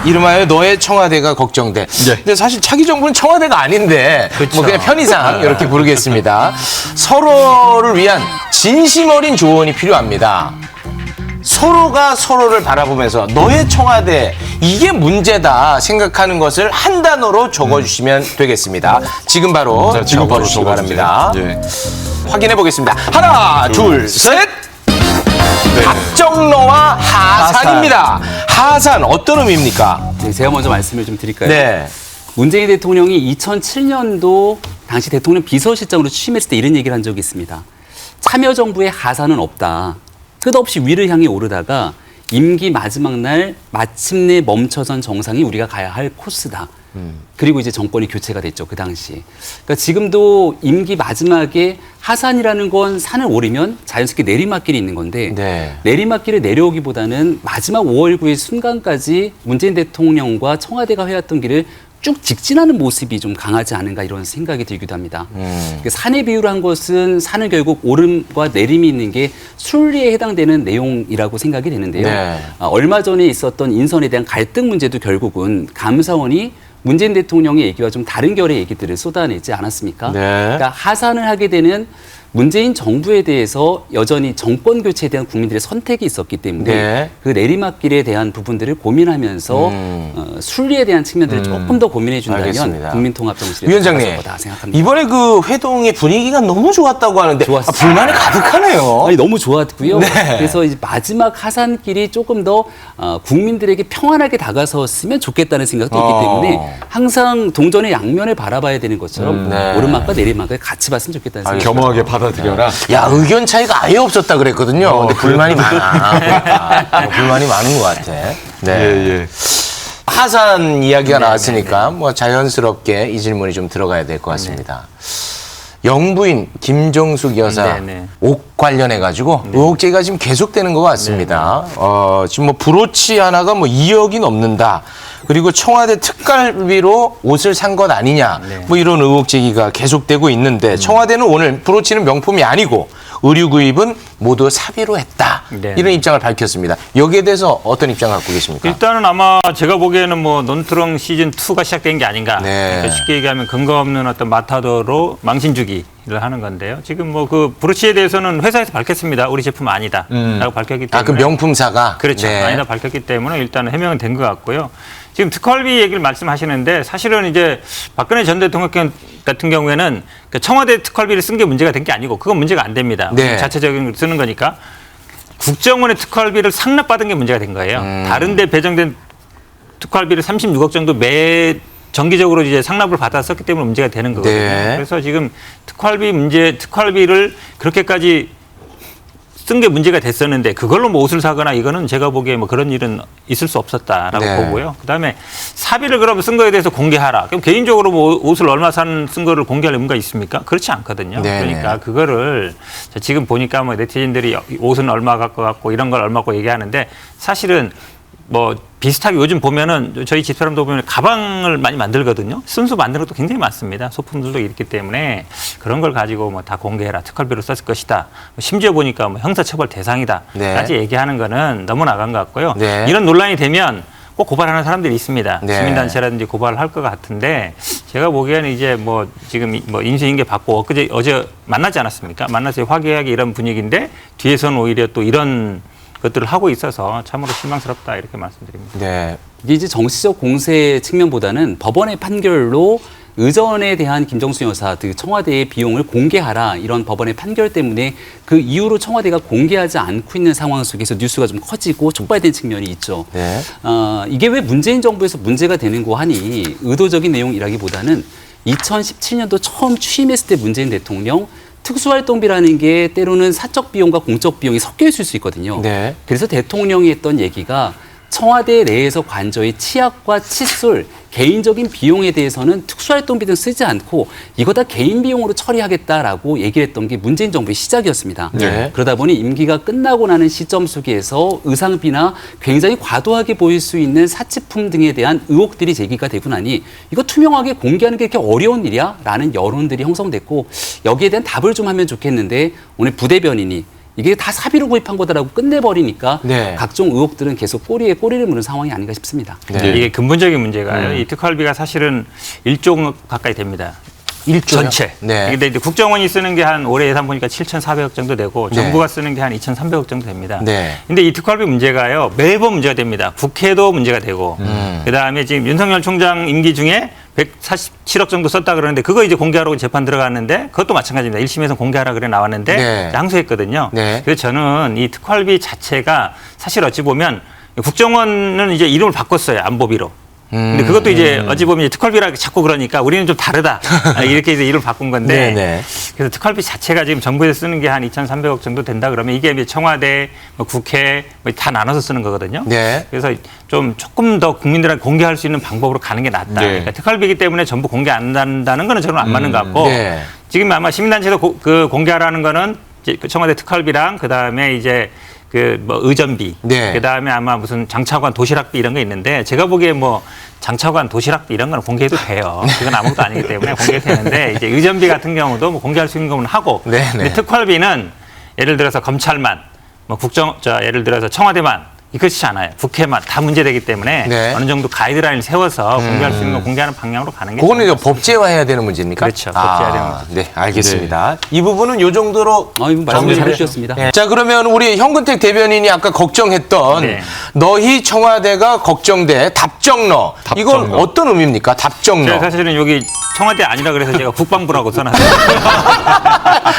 이름하여 너의 청와대가 걱정돼. 네. 근데 사실 차기 정부는 청와대가 아닌데 뭐 그냥 편의상 이렇게 부르겠습니다. 서로를 위한 진심 어린 조언이 필요합니다. 서로가 서로를 바라보면서 너의 청와대 이게 문제다 생각하는 것을 한 단어로 적어주시면 되겠습니다. 지금 바로 자, 지금 바로 적어주시기 적어주세요. 바랍니다. 예. 확인해 보겠습니다. 하나, 둘, 셋. 네. 박정너와 하산입니다. 하산 어떤 의미입니까? 네, 제가 먼저 말씀을 좀 드릴까요? 네. 문재인 대통령이 2007년도 당시 대통령 비서실장으로 취임했을 때 이런 얘기를 한 적이 있습니다. 참여정부의 하산은 없다. 끝없이 위를 향해 오르다가 임기 마지막 날 마침내 멈춰선 정상이 우리가 가야 할 코스다. 그리고 이제 정권이 교체가 됐죠, 그 당시. 그러니까 지금도 임기 마지막에 하산이라는 건 산을 오르면 자연스럽게 내리막길이 있는 건데 네. 내리막길을 내려오기보다는 마지막 5월 9일 순간까지 문재인 대통령과 청와대가 해왔던 길을 쭉 직진하는 모습이 좀 강하지 않은가 이런 생각이 들기도 합니다. 산의 비유를 한 것은 산은 결국 오름과 내림이 있는 게 순리에 해당되는 내용이라고 생각이 되는데요. 네. 얼마 전에 있었던 인선에 대한 갈등 문제도 결국은 감사원이 문재인 대통령의 얘기와 좀 다른 결의 얘기들을 쏟아내지 않았습니까? 네. 그러니까 하산을 하게 되는 문재인 정부에 대해서 여전히 정권 교체에 대한 국민들의 선택이 있었기 때문에 네. 그 내리막길에 대한 부분들을 고민하면서 순리에 대한 측면들을 조금 더 고민해 준다면 알겠습니다. 국민통합정신이 위원장님, 거다 생각합니다. 이번에 그 회동의 분위기가 너무 좋았다고 하는데 좋았어요. 불만이 가득하네요. 아니, 너무 좋았고요. 네. 그래서 이제 마지막 하산길이 조금 더 국민들에게 평안하게 다가섰으면 좋겠다는 생각도 있기 때문에 항상 동전의 양면을 바라봐야 되는 것처럼 네. 오르막과 내리막을 같이 봤으면 좋겠다는 생각이 겸허하게 받아들여라. 야, 의견 차이가 아예 없었다 그랬거든요. 근데 불만이 많아. 불만이 많은 것 같아. 네. 예, 예. 하산 이야기가 나왔으니까 뭐 자연스럽게 이 질문이 좀 들어가야 될 것 같습니다. 영부인 김정숙 여사 네네. 옷 관련해 가지고 의혹 제기가 지금 계속되는 것 같습니다. 지금 뭐 브로치 하나가 뭐 2억이 넘는다. 그리고 청와대 특갈비로 옷을 산 것 아니냐. 뭐 이런 의혹 제기가 계속되고 있는데 청와대는 오늘 브로치는 명품이 아니고 의류 구입은 모두 사비로 했다. 네. 이런 입장을 밝혔습니다. 여기에 대해서 어떤 입장을 갖고 계십니까? 일단은 아마 제가 보기에는 뭐 논두렁 시즌 2가 시작된 게 아닌가. 네. 그러니까 쉽게 얘기하면 근거 없는 어떤 마타도로 망신 주기를 하는 건데요. 지금 뭐 그 브로치에 대해서는 회사에서 밝혔습니다. 우리 제품 아니다라고 밝혔기 때문에. 그 명품사가 그렇죠. 네. 아니다 밝혔기 때문에 일단은 해명은 된 것 같고요. 지금 특활비 얘기를 말씀하시는데 사실은 이제 박근혜 전 대통령 같은 경우에는 청와대 특활비를 쓴 게 문제가 된 게 아니고 그건 문제가 안 됩니다. 네. 자체적인 걸 쓰는 거니까 국정원의 특활비를 상납받은 게 문제가 된 거예요. 다른 데 배정된 특활비를 36억 정도 매 정기적으로 이제 상납을 받았었기 때문에 문제가 되는 거거든요. 네. 그래서 지금 특활비를 그렇게까지 쓴 게 문제가 됐었는데 그걸로 뭐 옷을 사거나 이거는 제가 보기에 뭐 그런 일은 있을 수 없었다라고 네. 보고요. 그다음에 사비를 그러면 쓴 거에 대해서 공개하라. 그럼 개인적으로 뭐 옷을 얼마 쓴 거를 공개할 의무가 있습니까? 그렇지 않거든요. 네. 그러니까 그거를 지금 보니까 뭐 네티즌들이 옷은 얼마 갖고 갔고 이런 걸 얼마고 얘기하는데 사실은 뭐 비슷하게 요즘 보면은 저희 집사람도 보면 가방을 많이 만들거든요. 순수 만드는 것도 굉장히 많습니다. 소품들도 있기 때문에 그런 걸 가지고 뭐 다 공개해라. 특활비로 썼을 것이다. 심지어 보니까 뭐 형사처벌 대상이다까지 네. 얘기하는 거는 너무 나간 것 같고요. 네. 이런 논란이 되면 꼭 고발하는 사람들이 있습니다. 네. 시민단체라든지 고발을 할 것 같은데 제가 보기에는 이제 뭐 지금 뭐 인수인계 받고 어제 만나지 않았습니까? 만나서 화기애애하게 이런 분위기인데 뒤에서는 오히려 또 이런 것들을 하고 있어서 참으로 실망스럽다 이렇게 말씀드립니다. 네. 이게 이제 정치적 공세 측면보다는 법원의 판결로 의전에 대한 김정숙 여사 그 청와대의 비용을 공개하라 이런 법원의 판결 때문에 그 이후로 청와대가 공개하지 않고 있는 상황 속에서 뉴스가 좀 커지고 촉발된 측면이 있죠. 네. 이게 왜 문재인 정부에서 문제가 되는 거 하니 의도적인 내용이라기보다는 2017년도 처음 취임했을 때 문재인 대통령 특수활동비라는 게 때로는 사적 비용과 공적 비용이 섞여 있을 수 있거든요. 네. 그래서 대통령이 했던 얘기가 청와대 내에서 관저의 치약과 칫솔, 개인적인 비용에 대해서는 특수활동비 등 쓰지 않고 이거 다 개인 비용으로 처리하겠다라고 얘기를 했던 게 문재인 정부의 시작이었습니다. 네. 그러다 보니 임기가 끝나고 나는 시점 속에서 의상비나 굉장히 과도하게 보일 수 있는 사치품 등에 대한 의혹들이 제기가 되고 나니 이거 투명하게 공개하는 게 이렇게 어려운 일이야? 라는 여론들이 형성됐고 여기에 대한 답을 좀 하면 좋겠는데 오늘 부대변인이 이게 다 사비로 구입한 거다라고 끝내버리니까 네. 각종 의혹들은 계속 꼬리에 꼬리를 무는 상황이 아닌가 싶습니다. 네. 이게 근본적인 문제가요. 이 특활비가 사실은 1조 가까이 됩니다. 1조요? 전체. 네. 근데 이제 국정원이 쓰는 게 한 올해 예산 보니까 7,400억 정도 되고 네. 정부가 쓰는 게 한 2,300억 정도 됩니다. 네. 근데 이 특활비 문제가요. 매번 문제가 됩니다. 국회도 문제가 되고 그다음에 지금 윤석열 총장 임기 중에 147억 정도 썼다 그러는데 그거 이제 공개하라고 재판 들어갔는데 그것도 마찬가지입니다. 1심에서 공개하라 그래 나왔는데 네. 항소했거든요. 네. 그래서 저는 이 특활비 자체가 사실 어찌 보면 국정원은 이제 이름을 바꿨어요. 안보비로. 근데 그것도 이제 어찌 보면 이제 특활비라고 자꾸 그러니까 우리는 좀 다르다. 이렇게 이제 이름을 바꾼 건데. 네네. 그래서 특활비 자체가 지금 정부에서 쓰는 게 한 2,300억 정도 된다 그러면 이게 이제 청와대, 뭐 국회 뭐 다 나눠서 쓰는 거거든요. 네. 그래서 좀 조금 더 국민들한테 공개할 수 있는 방법으로 가는 게 낫다. 네. 그러니까 특활비이기 때문에 전부 공개 안 한다는 거는 저는 안 맞는 것 같고 네. 지금 아마 시민단체도 그 공개하라는 거는 이제 그 청와대 특활비랑 그다음에 이제 그 뭐 의전비, 네. 그다음에 아마 무슨 장차관 도시락비 이런 게 있는데 제가 보기에 뭐 장차관 도시락비 이런 거는 공개해도 돼요. 그건 아무것도 아니기 때문에 공개해도 되는데 이제 의전비 같은 경우도 뭐 공개할 수 있는 거는 하고 네, 네. 근데 특활비는 예를 들어서 검찰만 뭐 예를 들어서 청와대만 그렇지 않아요. 국회만 다 문제되기 때문에 네. 어느 정도 가이드라인을 세워서 공개할 수 있는 거 공개하는 방향으로 가는 게 그거는 좋은 이제 법제화해야 되는 문제입니까? 그렇죠. 법제화되는 문제. 네, 알겠습니다. 이 부분은 요 정도로 이거 말씀 잘해주셨습니다. 네. 자, 그러면 우리 현근택 대변인이 아까 걱정했던 네. 너희 청와대가 걱정돼 답정너. 이건 답정너. 어떤 의미입니까? 답정너. 제가 사실은 여기 청와대 아니라 그래서 제가 국방부라고 써놨어요.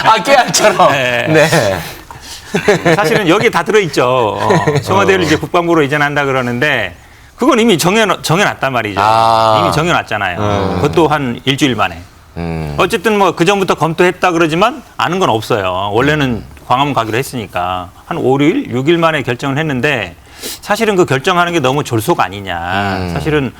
아, 깨알처럼. 네. 네. 사실은 여기에 다 들어있죠. 청와대를 이제 국방부로 이전한다 그러는데 그건 이미 정해놨단 말이죠. 아. 이미 정해놨잖아요. 그것도 한 일주일 만에. 음. 어쨌든 뭐 그전부터 검토했다 그러지만 아는 건 없어요. 원래는 광화문 가기로 했으니까 한 5일, 6일 만에 결정을 했는데 사실은 그 결정하는 게 너무 졸속 아니냐. 사실은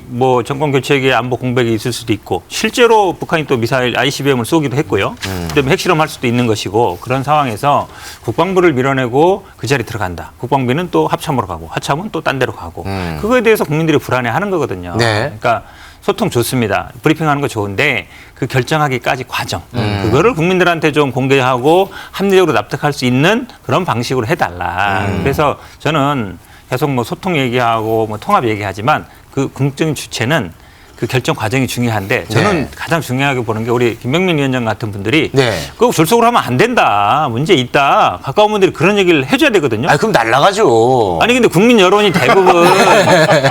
뭐 정권 교체기에 안보 공백이 있을 수도 있고 실제로 북한이 또 미사일 ICBM을 쏘기도 했고요. 그다음에 핵실험할 수도 있는 것이고 그런 상황에서 국방부를 밀어내고 그 자리 들어간다. 국방부는 또 합참으로 가고 하참은 또 딴 데로 가고 그거에 대해서 국민들이 불안해하는 거거든요. 네. 그러니까 소통 좋습니다. 브리핑하는 거 좋은데 그 결정하기까지 과정 그거를 국민들한테 좀 공개하고 합리적으로 납득할 수 있는 그런 방식으로 해달라. 그래서 저는 계속 뭐 소통 얘기하고 뭐 통합 얘기하지만 그 궁극적인 주체는 그 결정 과정이 중요한데 저는 네. 가장 중요하게 보는 게 우리 김병민 위원장 같은 분들이 네. 그거 졸속으로 하면 안 된다. 문제 있다. 가까운 분들이 그런 얘기를 해줘야 되거든요. 아, 그럼 날라가죠. 아니 근데 국민 여론이 대부분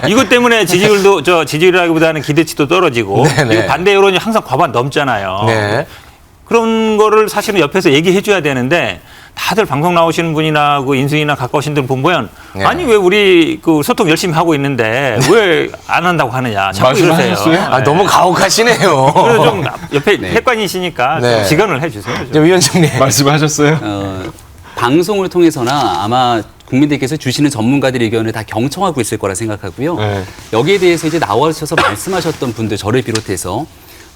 이것 때문에 지지율이라기보다는 기대치도 떨어지고 네네. 이거 반대 여론이 항상 과반 넘잖아요. 네. 그런 거를 사실은 옆에서 얘기해 줘야 되는데 다들 방송 나오시는 분이나 그 인수위나 가까우신 분들 보면 네. 아니 왜 우리 그 소통 열심히 하고 있는데 왜 안 한다고 하느냐 자꾸 이러세요. 말씀하셨어요? 아, 너무 가혹하시네요. 그래서 좀 옆에 핵관이시니까 네. 좀 지간을 해주세요. 좀. 네, 위원장님. 말씀하셨어요? 방송을 통해서나 아마 국민들께서 주시는 전문가들의 의견을 다 경청하고 있을 거라 생각하고요. 네. 여기에 대해서 이제 나와주셔서 말씀하셨던 분들 저를 비롯해서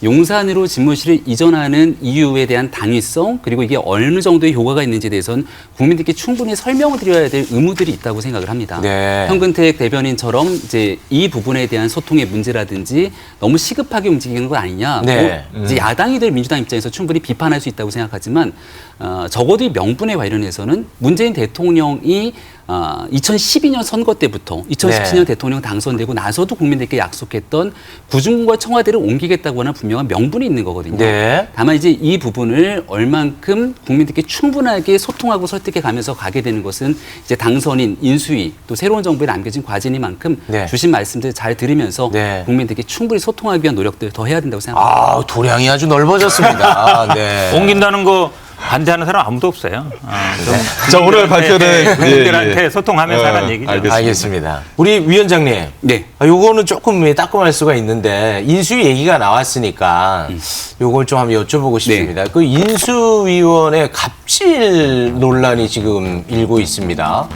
용산으로 집무실을 이전하는 이유에 대한 당위성 그리고 이게 어느 정도의 효과가 있는지에 대해서는 국민들께 충분히 설명을 드려야 될 의무들이 있다고 생각을 합니다. 네. 현근택 대변인처럼 이제 이 부분에 대한 소통의 문제라든지 너무 시급하게 움직이는 것 아니냐. 네. 뭐 이제 야당이들 민주당 입장에서 충분히 비판할 수 있다고 생각하지만 적어도 이 명분에 관련해서는 문재인 대통령이 2012년 선거 때부터 2017년 네. 대통령 당선되고 나서도 국민들께 약속했던 구중과 청와대를 옮기겠다고 하는 분명한 명분이 있는 거거든요. 네. 다만 이제 이 부분을 얼만큼 국민들께 충분하게 소통하고 설득해 가면서 가게 되는 것은 이제 당선인 인수위 또 새로운 정부에 남겨진 과제니만큼 네. 주신 말씀들 잘 들으면서 네. 국민들께 충분히 소통하기 위한 노력들 더 해야 된다고 생각합니다. 아, 도량이 아주 넓어졌습니다. 네. 옮긴다는 거 반대하는 사람 아무도 없어요. 자, 오늘 발표된 국민들한테 소통하면서 하는 얘기죠. 알겠습니다. 우리 위원장님. 네. 요거는 조금 따끔할 수가 있는데 인수위 얘기가 나왔으니까 요걸 좀 한번 여쭤보고 싶습니다. 그 인수위원의 갑질 논란이 지금 일고 있습니다.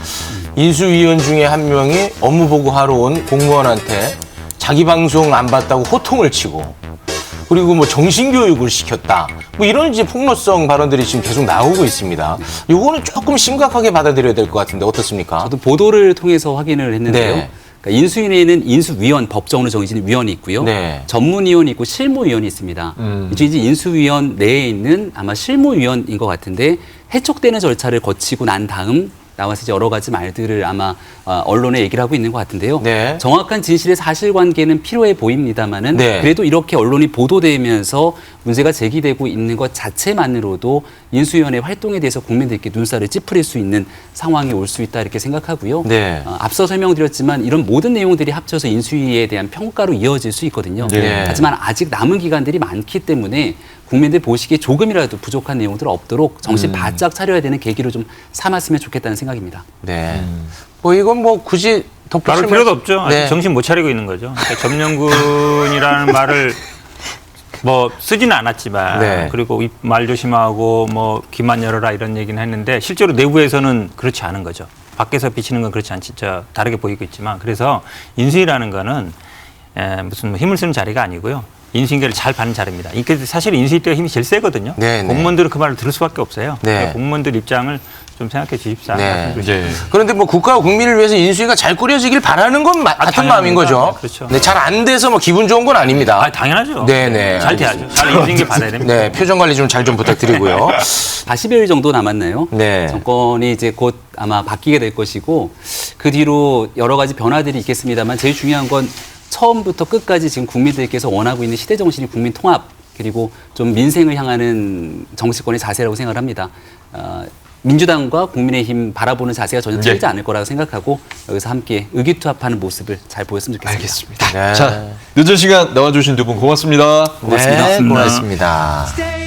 인수위원 중에 한 명이 업무 보고하러 온 공무원한테 자기 방송 안 봤다고 호통을 치고 그리고 뭐 정신교육을 시켰다. 뭐 이런 이제 폭로성 발언들이 지금 계속 나오고 있습니다. 요거는 조금 심각하게 받아들여야 될 것 같은데 어떻습니까? 저도 보도를 통해서 확인을 했는데요. 네. 그러니까 인수위에는 인수위원, 법정으로 정해진 위원이 있고요. 네. 전문위원이 있고 실무위원이 있습니다. 이제 인수위원 내에 있는 아마 실무위원인 것 같은데 해촉되는 절차를 거치고 난 다음 나와서 이제 여러 가지 말들을 아마 언론에 얘기를 하고 있는 것 같은데요. 네. 정확한 진실의 사실관계는 필요해 보입니다만은 네. 그래도 이렇게 언론이 보도되면서 문제가 제기되고 있는 것 자체만으로도 인수위원회 활동에 대해서 국민들께 눈살을 찌푸릴 수 있는 상황이 올 수 있다 이렇게 생각하고요. 네. 앞서 설명드렸지만 이런 모든 내용들이 합쳐서 인수위에 대한 평가로 이어질 수 있거든요. 네. 하지만 아직 남은 기간들이 많기 때문에 국민들 보시기에 조금이라도 부족한 내용들 없도록 정신 바짝 차려야 되는 계기로 좀 삼았으면 좋겠다는 생각입니다. 네. 뭐 이건 뭐 굳이 덧붙일 말할 필요도 없죠. 아직 네. 정신 못 차리고 있는 거죠. 그러니까 점령군이라는 말을 뭐 쓰지는 않았지만 네. 그리고 말 조심하고 뭐 귀만 열어라 이런 얘기는 했는데 실제로 내부에서는 그렇지 않은 거죠. 밖에서 비치는 건 그렇지 않지, 다르게 보이고 있지만 그래서 인수위라는 거는 무슨 뭐 힘을 쓰는 자리가 아니고요. 인수인계를 잘 받는 자리입니다. 사실 인수위 때가 힘이 제일 세거든요. 네, 네. 공무원들은 그 말을 들을 수밖에 없어요. 네. 그러니까 공무원들 입장을 좀 생각해 주십사. 네. 네. 그런데 뭐 국가와 국민을 위해서 인수위가 잘 꾸려지길 바라는 건 같은 당연합니다. 마음인 거죠. 네, 그렇죠. 네, 잘 안 돼서 뭐 기분 좋은 건 아닙니다. 아, 당연하죠. 네네. 잘 돼야죠. 잘 인수인계 받아야 됩니다. 네, 표정 관리 좀 잘 좀 부탁드리고요. 40여일 정도 남았나요? 네. 정권이 이제 곧 아마 바뀌게 될 것이고 그 뒤로 여러 가지 변화들이 있겠습니다만 제일 중요한 건 처음부터 끝까지 지금 국민들께서 원하고 있는 시대 정신이 국민 통합 그리고 좀 민생을 향하는 정치권의 자세라고 생각을 합니다. 민주당과 국민의힘 바라보는 자세가 전혀 틀리지 않을 거라고 생각하고 여기서 함께 의기투합하는 모습을 잘 보였으면 좋겠습니다. 네. 자, 늦은 시간 나와주신 두 분 고맙습니다. 네, 고맙습니다. 고맙습니다. 고맙습니다.